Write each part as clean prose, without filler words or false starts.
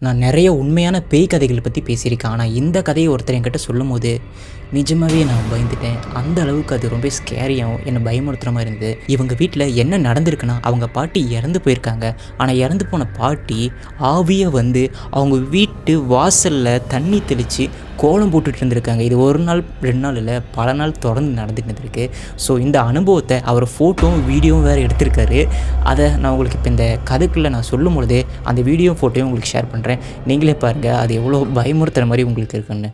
நான் நிறைய உண்மையான பேய் கதைகள் பற்றி பேசியிருக்கேன். ஆனால் இந்த கதையை ஒருத்தர் என்கிட்ட சொல்லும்போது நிஜமாகவே நான் பயந்துட்டேன். அந்த அளவுக்கு அது ரொம்ப ஸ்கேரியாகவும் என்னை பயமுறுத்துகிற மாதிரி இருந்தது. இவங்க வீட்டில் என்ன நடந்திருக்குன்னா, அவங்க பாட்டி இறந்து போயிருக்காங்க. ஆனால் இறந்து போன பாட்டி ஆவியை வந்து அவங்க வீட்டு வாசலில் தண்ணி தெளித்து கோலம் போட்டுட்டு இருந்திருக்காங்க. இது ஒரு நாள் 2 நாள் இல்லை, பல நாள் தொடர்ந்து நடந்துட்டு இருந்திருக்கு. ஸோ இந்த அனுபவத்தை அவர் ஃபோட்டோவும் வீடியோவும் வேறு எடுத்திருக்காரு. அதை நான் உங்களுக்கு இப்போ இந்த கதைக்குள்ளே நான் சொல்லும் பொழுதே அந்த வீடியோ ஃபோட்டோவும் உங்களுக்கு ஷேர் பண்ணுறேன். நீங்களே பாருங்கள் அது எவ்வளோ பயமுறுத்துகிற மாதிரி உங்களுக்கு இருக்குன்னு.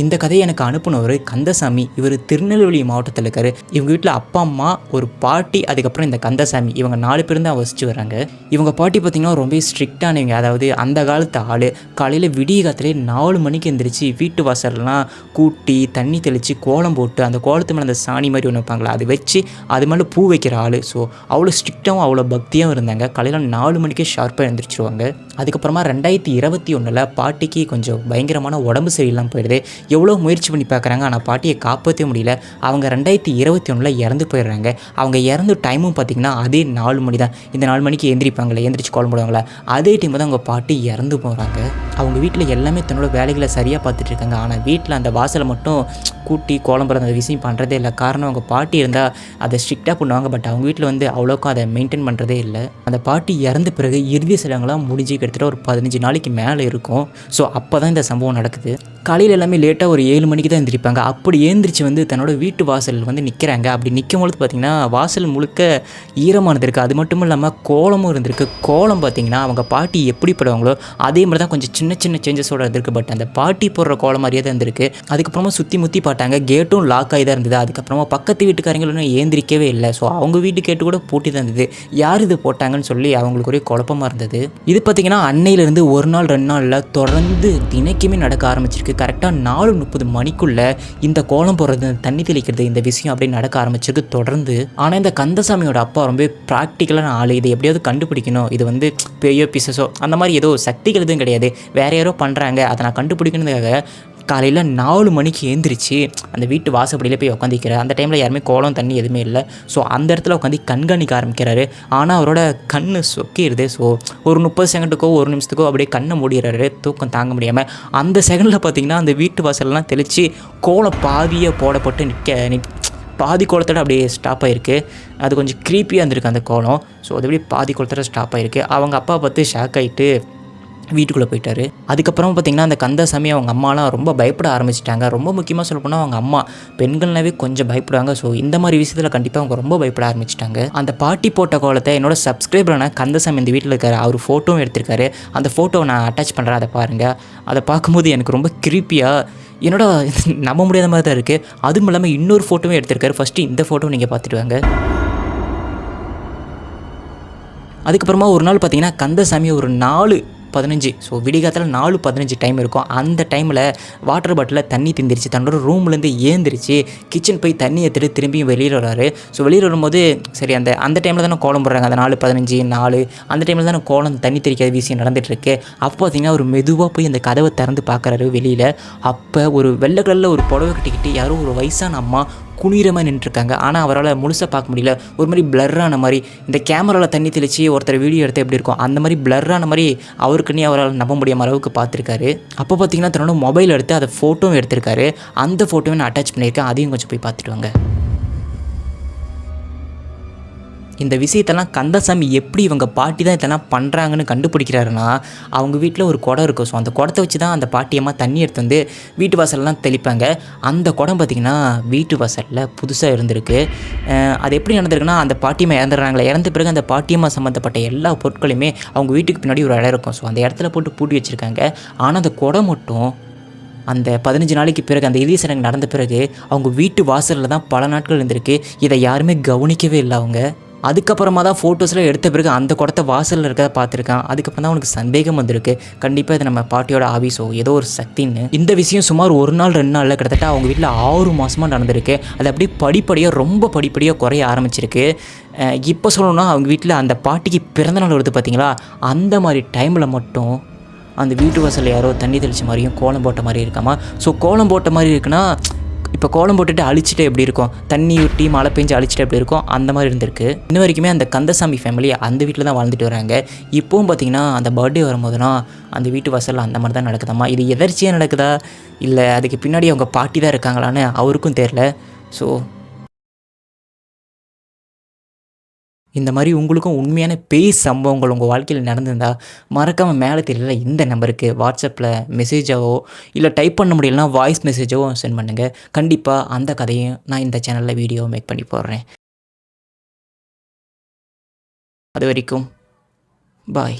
இந்த கதையை எனக்கு அனுப்புனவர் கந்தசாமி. இவர் திருநெல்வேலி மாவட்டத்தில் இருக்கார். இவங்க வீட்டில் அப்பா அம்மா ஒரு பாட்டி, அதுக்கப்புறம் இந்த கந்தசாமி, இவங்க 4 பேரும் தான் வசித்து வராங்க. இவங்க பாட்டி பார்த்திங்கன்னா ரொம்ப ஸ்ட்ரிக்டானவங்க. அதாவது அந்த காலத்து ஆள். காலையில் விடிய காலத்திலே 4 மணிக்கு எழுந்திரிச்சு வீட்டு வாசல்லாம் கூட்டி தண்ணி தெளித்து கோலம் போட்டு அந்த கோலத்து மேலே அந்த சாணி மாதிரி ஒன்று வைப்பாங்களா, அது வச்சு அது மேலே பூ வைக்கிற ஆள். ஸோ அவ்வளோ ஸ்ட்ரிக்டாகவும் அவ்வளோ பக்தியாகவும் இருந்தாங்க. காலையில் 4 மணிக்கே ஷார்ப்பாக எழுந்திரிச்சிருவாங்க. அதுக்கப்புறமா 2021 பாட்டிக்கு கொஞ்சம் பயங்கரமான உடம்பு சரியில்லாமல் போயிடுது. எவ்வளோ முயற்சி பண்ணி பார்க்குறாங்க, ஆனால் பாட்டியை காப்பாற்றவே முடியல. அவங்க 2021 இறந்து போயிடுறாங்க. அவங்க இறந்து டைமும் பார்த்திங்கன்னா அதே 4 மணி தான். இந்த 4 மணிக்கு எழுந்திரிப்பாங்களே, எழுந்திரிச்சு கோலம் போடுவாங்களே, அதே டைம் தான் அவங்க பாட்டி இறந்து போகிறாங்க. அவங்க வீட்டில் எல்லாமே தன்னோட வேலைகளை சரியாக பார்த்துட்டு இருக்காங்க. ஆனால் வீட்டில் அந்த வாசலை மட்டும் கூட்டி கோலம் போடுற அந்த விஷயம் பண்ணுறதே இல்லை. காரணம் அவங்க பாட்டி இருந்தால் அதை ஸ்ட்ரிக்டாக பண்ணுவாங்க. பட் அவங்க வீட்டில் வந்து அவ்வளோக்கும் அதை மெயின்டைன் பண்ணுறதே இல்லை. அந்த பாட்டி இறந்த பிறகு இறுதி சடங்குலாம் முடிஞ்சு கிட்டத்தட்ட ஒரு 15 நாளைக்கு மேலே இருக்கும். ஸோ அப்போ தான் இந்த சம்பவம் நடக்குது. காலையில் எல்லாமே லேட்டாக ஒரு 7 மணிக்கு தான் எழுந்திரிப்பாங்க. அப்படி எழுந்திரிச்சு வந்து தன்னோட வீட்டு வாசல் வந்து நிற்கிறாங்க. அப்படி நிற்கும் பொழுது பார்த்திங்கன்னா வாசல் முழுக்க ஈரமானது இருக்குது. அது மட்டும் இல்லாமல் கோலமும் இருந்திருக்கு. கோலம் பார்த்திங்கன்னா அவங்க பாட்டி எப்படி போடுவாங்களோ அதே மாதிரி தான் கொஞ்சம் சின்ன சின்ன சேஞ்சஸோடு இருந்திருக்கு. பட் அந்த பாட்டி போடுற கோலம் மாதிரியே தான் இருந்திருக்கு. அதுக்கப்புறமா சுற்றி முற்றி பார்த்தாங்க. கேட்டும் லாக் ஆகி தான் இருந்தது. அதுக்கப்புறமா பக்கத்து வீட்டுக்காரங்களும் ஏந்திரிக்கவே இல்லை. ஸோ அவங்க வீட்டு கேட்டு கூட பூட்டி தான் இருந்தது. யார் இது போட்டாங்கன்னு சொல்லி அவங்களுக்கு ஒரே குழப்பமாக இருந்தது. இது பார்த்திங்கன்னா அன்னையிலேருந்து ஒரு நாள் 2 நாளில் தொடர்ந்து தினைக்குமே நடக்க ஆரம்பிச்சிருக்கு. கரெக்டாக 4:30 மணிக்குள்ளே இந்த கோலம் போடுறது, தண்ணி தெளிக்கிறது, இந்த விஷயம் அப்படியே நடக்க ஆரம்பிச்சிருக்கு தொடர்ந்து. ஆனால் இந்த கந்தசாமியோட அப்பா ரொம்ப ப்ராக்டிக்கலான ஆள். இதை எப்படியாவது கண்டுபிடிக்கணும். இது வந்து பெரிய பிசஸோ அந்த மாதிரி ஏதோ சக்திகள் எதுவும் கிடையாது, வேறு யாரோ பண்ணுறாங்க, அதை நான் கண்டுபிடிக்கணுங்கிறதுக்காக காலையில் 4 மணிக்கு எழுந்திரிச்சு அந்த வீட்டு வாசப்படியில் போய் உட்காந்துக்கிறார். அந்த டைமில் யாருமே கோலம் தண்ணி எதுவுமே இல்லை. ஸோ அந்த இடத்துல உட்காந்து கண்காணிக்க ஆரம்பிக்கிறாரு. ஆனால் அவரோட கண் சொக்கிடுது. ஸோ ஒரு 30 செகண்டுக்கோ 1 நிமிஷத்துக்கோ அப்படியே கண்ணை மூடிடுறாரு, தூக்கம் தாங்க முடியாமல். அந்த செகண்டில் பார்த்திங்கன்னா அந்த வீட்டு வாசல்லாம் தெளித்து கோலம் பாதியை போடப்பட்டு பாதி கோலத்தோட அப்படியே ஸ்டாப் ஆகிருக்கு. அது கொஞ்சம் க்ரீப்பியாக இருந்திருக்கு அந்த கோலம். ஸோ அது அப்படியே பாதி கோலத்தோட ஸ்டாப் ஆகிருக்கு. அவங்க அப்பா பார்த்து ஷாக் ஆகிட்டு வீட்டுக்குள்ளே போயிட்டார். அதுக்கப்புறம் பார்த்திங்கன்னா அந்த கந்தசாமி அவங்க அம்மாலாம் ரொம்ப பயப்பட ஆரம்பிச்சிட்டாங்க. ரொம்ப முக்கியமாக சொல்லப்போனால் அவங்க அம்மா பெண்கள்னாவே கொஞ்சம் பயப்படுவாங்க. ஸோ இந்த மாதிரி விஷயத்தில் கண்டிப்பாக அவங்க ரொம்ப பயப்பட ஆரம்பிச்சிட்டாங்க. அந்த பாட்டி போட்ட கோலத்தை என்னோட சப்ஸ்கிரைபரான கந்தசாமி இந்த வீட்டில் இருக்கார். அவர் ஃபோட்டோவும் எடுத்திருக்காரு. அந்த ஃபோட்டோவை நான் அட்டாச் பண்ணுறேன், அதை பாருங்கள். அதை பார்க்கும்போது எனக்கு ரொம்ப கிரிப்பியாக என்னோட நம்ப முடியாத மாதிரி தான் இருக்குது. அதுவும் இல்லாமல் இன்னொரு ஃபோட்டோவும் எடுத்திருக்காரு. ஃபஸ்ட்டு இந்த ஃபோட்டோ நீங்கள் பார்த்துட்டு வாங்க. அதுக்கப்புறமா ஒரு நாள் பார்த்திங்கன்னா கந்தசாமி ஒரு 4:15, ஸோ விடிகாலத்தில் 4:15 டைம் இருக்கும். அந்த டைமில் வாட்டர் பாட்டிலில் தண்ணி திந்திரிச்சு தன்னோட ரூம்லேருந்து ஏந்திரிச்சு கிச்சன் போய் தண்ணி எடுத்துகிட்டு திரும்பி வெளியில் வராரு. ஸோ வெளியில் வரும்போது சரி அந்த டைமில் தானே கோலம் போடுறாங்க, அந்த 4:15 4 அந்த டைமில் தானே கோலம் தண்ணி தெளிக்காத விஷயம் நடந்துகிட்ருக்கு. அப்போ பார்த்திங்கன்னா ஒரு மெதுவாக போய் அந்த கதவை திறந்து பார்க்குறாரு வெளியில். அப்போ ஒரு வெள்ளை கலரில் ஒரு புடவை கட்டிக்கிட்டு யாரோ ஒரு வயசான அம்மா குனிரமாக நின்றுருக்காங்க. ஆனால் அவரால் முழுசாக பார்க்க முடியல. ஒரு மாதிரி பிளர்ரான மாதிரி, இந்த கேமராவில் தண்ணி தெளித்து ஒருத்தர் வீடியோ எடுத்து எப்படி இருக்கும் அந்த மாதிரி பிளர்ரான மாதிரி அவருக்குன்னே அவரால் நம்ப முடியாமல் அளவுக்கு பார்த்துருக்காரு. அப்போ பார்த்திங்கன்னா தன்னோட மொபைல் எடுத்து அதை ஃபோட்டோவும் எடுத்திருக்காரு. அந்த ஃபோட்டோவை நான் அட்டாச் பண்ணியிருக்கேன், அதையும் கொஞ்சம் போய் பார்த்துட்டு வாங்க. இந்த விஷயத்தெல்லாம் கந்தசாமி எப்படி இவங்க பாட்டி தான் இதெல்லாம் பண்ணுறாங்கன்னு கண்டுபிடிக்கிறாருன்னா, அவங்க வீட்டில் ஒரு குடம் இருக்கும். ஸோ அந்த குடத்தை வச்சு தான் அந்த பாட்டியம்மா தண்ணி எடுத்து வந்து வீட்டு வாசல்லாம் தெளிப்பாங்க. அந்த குடம் பார்த்திங்கன்னா வீட்டு வாசலில் புதுசாக இருந்திருக்கு. அது எப்படி நடந்திருக்குன்னா, அந்த பாட்டியம்மா இறந்துடுறாங்களே, இறந்த பிறகு அந்த பாட்டியம்மா சம்மந்தப்பட்ட எல்லா பொருட்களையுமே அவங்க வீட்டுக்கு பின்னாடி ஒரு இடம் இருக்கும். ஸோ அந்த இடத்துல போட்டு பூட்டி வச்சுருக்காங்க. ஆனால் அந்த குடம் மட்டும் அந்த 15 நாளைக்கு பிறகு, அந்த இறுதி சடங்கு நடந்த பிறகு அவங்க வீட்டு வாசலில் தான் பல நாட்கள் இருந்திருக்கு. இதை யாருமே கவனிக்கவே இல்லை அவங்க. அதுக்கப்புறமா தான் ஃபோட்டோஸில் எடுத்த பிறகு அந்த குடத்தை வாசலில் இருக்கிறத பார்த்துருக்கான். அதுக்கப்புறம் தான் அவனுக்கு சந்தேகம் வந்திருக்கு, கண்டிப்பாக இது நம்ம பாட்டியோட ஆபீஸோ ஏதோ ஒரு சக்தின்னு. இந்த விஷயம் சுமார் 1 நாள் 2 நாளில் கிட்டத்தட்ட அவங்க வீட்டில் 6 மாதமாக நடந்திருக்கு. அது அப்படியே ரொம்ப படிப்படியாக குறைய ஆரம்பிச்சிருக்கு. இப்போ சொல்லணும்னா அவங்க வீட்டில் அந்த பாட்டிக்கு பிறந்தநாள் வருது பார்த்திங்களா, அந்த மாதிரி டைமில் மட்டும் அந்த வீட்டு வாசலில் யாரோ தண்ணி தெளித்த மாதிரியும் கோலம் போட்ட மாதிரி இருக்காமா. ஸோ கோலம் போட்ட மாதிரி இருக்குன்னா இப்போ கோலம் போட்டுட்டு அழிச்சிட்டு எப்படி இருக்கும், தண்ணி ஊட்டி மழை பெஞ்சு அழிச்சிட்டு எப்படி இருக்கும், அந்த மாதிரி இருந்திருக்கு. இன்ன வரைக்குமே அந்த கந்தசாமி ஃபேமிலி அந்த வீட்டில் தான் வாழ்ந்துட்டு வராங்க. இப்போவும் பார்த்திங்கன்னா அந்த பர்த்டே வரும்போதுனா அந்த வீட்டு வாசலில் அந்த மாதிரி தான் நடக்குதாம்மா. இது எதர்ச்சியாக நடக்குதா இல்லை அதுக்கு பின்னாடி அவங்க பாட்டி தான் இருக்காங்களான்னு அவருக்கும் தெரில. ஸோ இந்த மாதிரி உங்களுக்கும் உண்மையான பேய் சம்பவங்கள் உங்கள் வாழ்க்கையில் நடந்திருந்தால் மறக்காமல் மேலே தெரியல இந்த நம்பருக்கு வாட்ஸ்அப்பில் மெசேஜாவோ இல்லை டைப் பண்ண முடியலனா வாய்ஸ் மெசேஜாவோ சென்ட் பண்ணுங்கள். கண்டிப்பாக அந்த கதையும் நான் இந்த சேனலில் வீடியோ மேக் பண்ணி போடுறேன். அது வரைக்கும் பாய்.